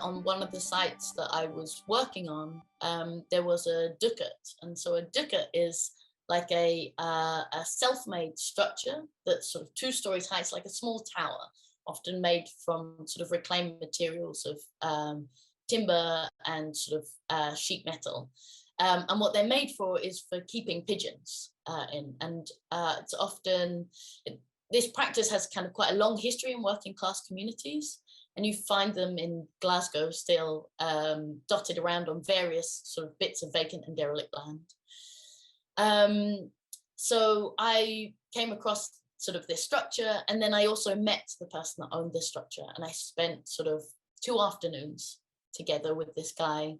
on one of the sites that I was working on, there was a ducat. And so a ducat is like a self-made structure that's sort of 2 stories high. It's like a small tower, often made from sort of reclaimed materials of timber and sort of sheet metal. And what they're made for is for keeping pigeons in. And it's often, this practice has kind of quite a long history in working class communities. And you find them in Glasgow still dotted around on various sort of bits of vacant and derelict land. So I came across sort of this structure, and then I also met the person that owned this structure, and I spent sort of 2 afternoons together with this guy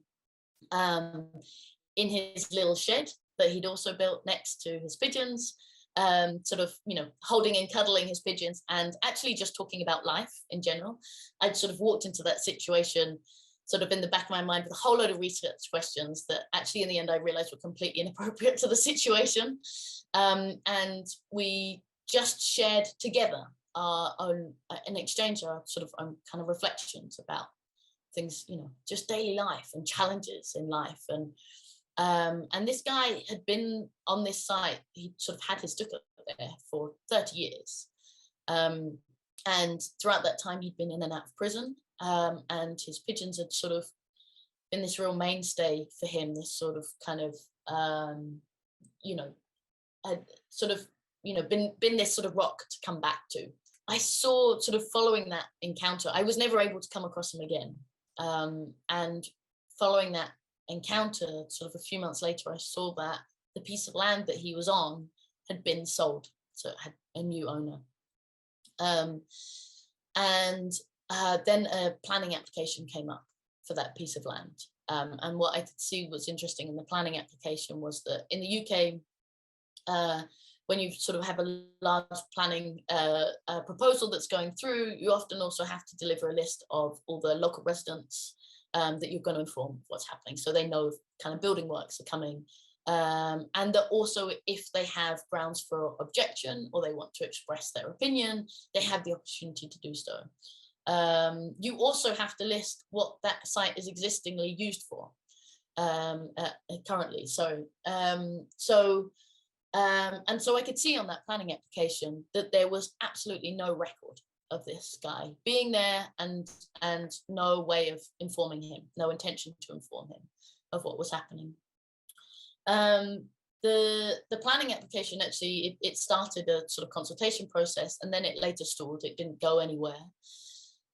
in his little shed that he'd also built next to his pigeons, sort of, you know, holding and cuddling his pigeons and actually just talking about life in general. I'd sort of walked into that situation sort of in the back of my mind with a whole load of research questions that actually in the end I realized were completely inappropriate to the situation. And we just shared together our own, and exchanged our sort of own kind of reflections about things, you know, just daily life and challenges in life. And this guy had been on this site, he sort of had his ducat there for 30 years. And throughout that time, he'd been in and out of prison, and his pigeons had sort of been this real mainstay for him, this sort of kind of, you know, had sort of, you know, been this sort of rock to come back to. I saw sort of following that encounter, I was never able to come across him again. And following that encounter, sort of a few months later, I saw that the piece of land that he was on had been sold, so it had a new owner. And then a planning application came up for that piece of land. And what I could see was interesting in the planning application was that in the UK, when you sort of have a large planning proposal that's going through, you often also have to deliver a list of all the local residents that you're going to inform of what's happening, so they know if kind of building works are coming, and that also if they have grounds for objection or they want to express their opinion, they have the opportunity to do so. You also have to list what that site is existingly used for currently. And so I could see on that planning application that there was absolutely no record of this guy being there, and no way of informing him, no intention to inform him of what was happening. The planning application actually, it started a sort of consultation process, and then it later stalled. It didn't go anywhere.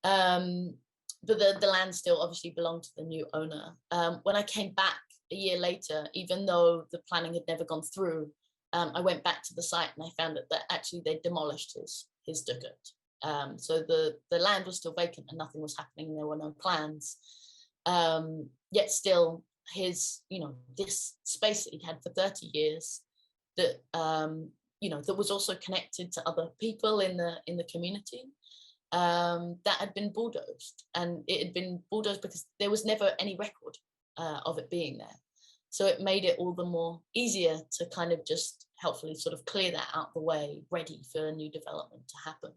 But the land still obviously belonged to the new owner. When I came back a year later, even though the planning had never gone through, I went back to the site and I found that actually they demolished his ducat. So the land was still vacant and nothing was happening, and there were no plans. Yet still his, you know, this space that he'd had for 30 years that, you know, that was also connected to other people in the community, that had been bulldozed, and it had been bulldozed because there was never any record of it being there. So it made it all the more easier to kind of just helpfully sort of clear that out the way, ready for a new development to happen.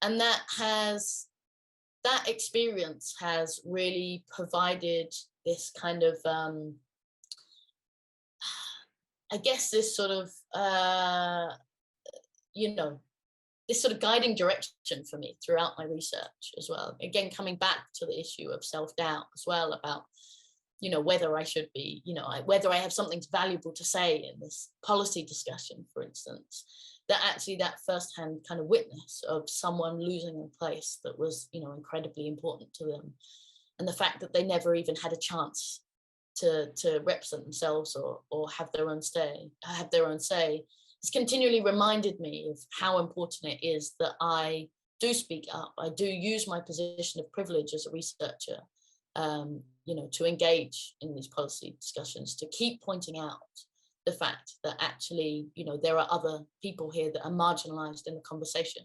And that experience has really provided this kind of, I guess this sort of, you know, this sort of guiding direction for me throughout my research as well. Again, coming back to the issue of self-doubt as well, about, you know, whether I should be, you know, whether I have something valuable to say in this policy discussion, for instance, that actually that firsthand kind of witness of someone losing a place that was, you know, incredibly important to them, and the fact that they never even had a chance to represent themselves or have their own say, has continually reminded me of how important it is that I do speak up. I do use my position of privilege as a researcher, you know, to engage in these policy discussions, to keep pointing out the fact that actually, you know, there are other people here that are marginalized in the conversation.